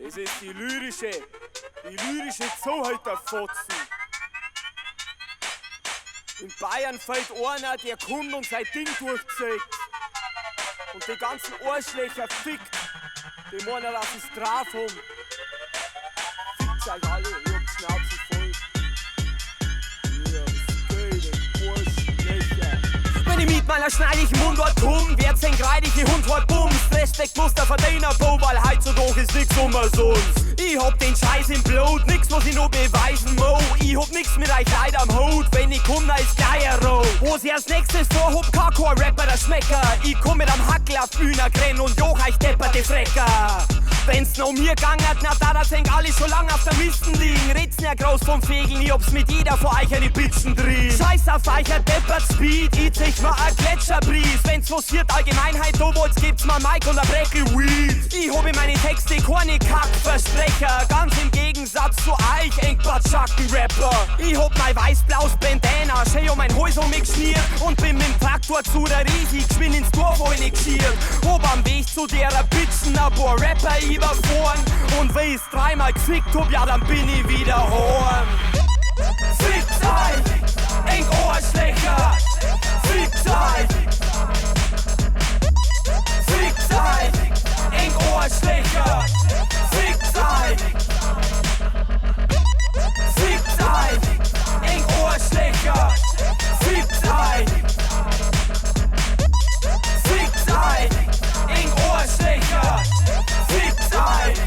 Das ist die lyrische Zuhälterfotzen. In Bayern fällt einer, der kommt und sein Ding durchzieht. Und die ganzen Arschlöcher fickt. Die meinen, dass es drauf haben. Fickt euch alle, ihr habt die Schnauze voll. Ja, was geht, Arschlöcher. Wenn ich mit meiner schneidigen Mundart komm, wird's ein greidige Hund halt bums. Respekt muss der Verdiener bo, weil heutzutage ist nix umsonst. Ich hab den Scheiß im Blut, nix was ich noch beweisen mo. Ich hab nix mit euch Leid am Hut, wenn ich komm, da ist gleich ein Roh. Was ich als nächstes vorhab, kein Rapper, der Schmecker. Ich komm mit am Hackel auf die Bühne grenn und joch euch depperte Frecker. Wenn's noch mir gangert, na da sind alle schon lang auf der Misten liegen. Red's nicht groß vom Fegeln, ich hab's mit jeder von euch eine Bitchen drin. Scheiß auf euch, ein deppert Speed, ich zieh mir ein Gletscherbries. Wenn's passiert Allgemeinheit, da wollt's, gibt's mal Mike und ein Breckel Weed. Ich hab in meine Texte keine Kackversprecher, ganz im Gegensatz zu euch, Engpatschacken-Rapper. Ich hab mein weiß-blaues Bandana, schön um mein Hals umgeschmiert und bin mit dem Traktor zu der riesig geschwind ins Dorf reingeschiert. Hab am Weg zu derer Bitchen ein paar Rapper überfahren und wenn ich's dreimal gefickt hab, ja dann bin ich wieder heim. Fickt euch, eng Arschlöcher! Fickt euch! Fickt euch, eng Arschlöcher! Fickt euch! Fickt euch, eng Arschlöcher! Fickt euch! Fickt euch, eng Arschlöcher! Fickt euch!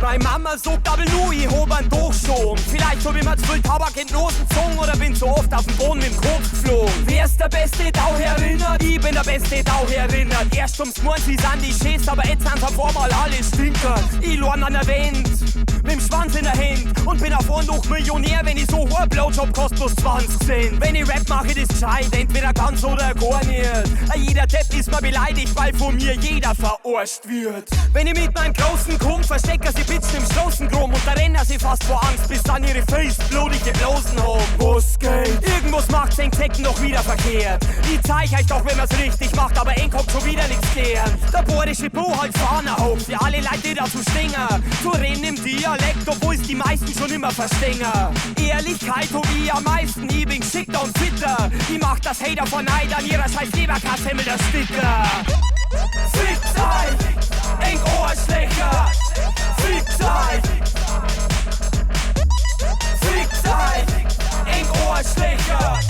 Meine Mama sagt aber nur, ich hab einen Durchschwung. Vielleicht hab ich mir zu viel Tabak in die Nosen gezogen oder bin zu oft auf den Boden mit dem Kopf geflogen. Wer ist der beste Taucherinnert? Ich bin der beste Taucherinnert. Erst ums Morgen, sie sind die Schäs, aber jetzt sind auf einmal alle Stinker. Ich lorn an der Wand, mit dem Schwanz in der Hand und bin auf einmal noch Millionär, wenn ich so hoher Blowjob kostet bloß 20 Cent. Wenn ich Rap mache, das gescheit, entweder ganz oder gar nicht. Jeder Depp ist mir beleidigt, weil von mir jeder verarscht wird. Wenn ich mit meinem großen Kumpel verstecke, sie Bitchen im Straßengrum und da rennen sie fast vor Angst, bis dann ihre Face blutige Blosen haben. Was geht? Irgendwas macht den Zecken doch wieder verkehrt. Ich zeig euch doch, wenn man's richtig macht, aber ein kommt schon wieder nichts gern. Der bayerische Bo halt Fahne auf, für alle Leute, die dazu stingen. Zu reden im Dialekt, obwohl's die meisten schon immer verstehen. Ehrlichkeit hab ich am meisten, ich bin geschickter und fitter. Ich mach das Hater von Neid an ihrer scheiß Leberkassemmel der Sticker. Fickt euch, eng Arschlöcher! Fickt euch! Fickt euch! Eng Arschlöcher!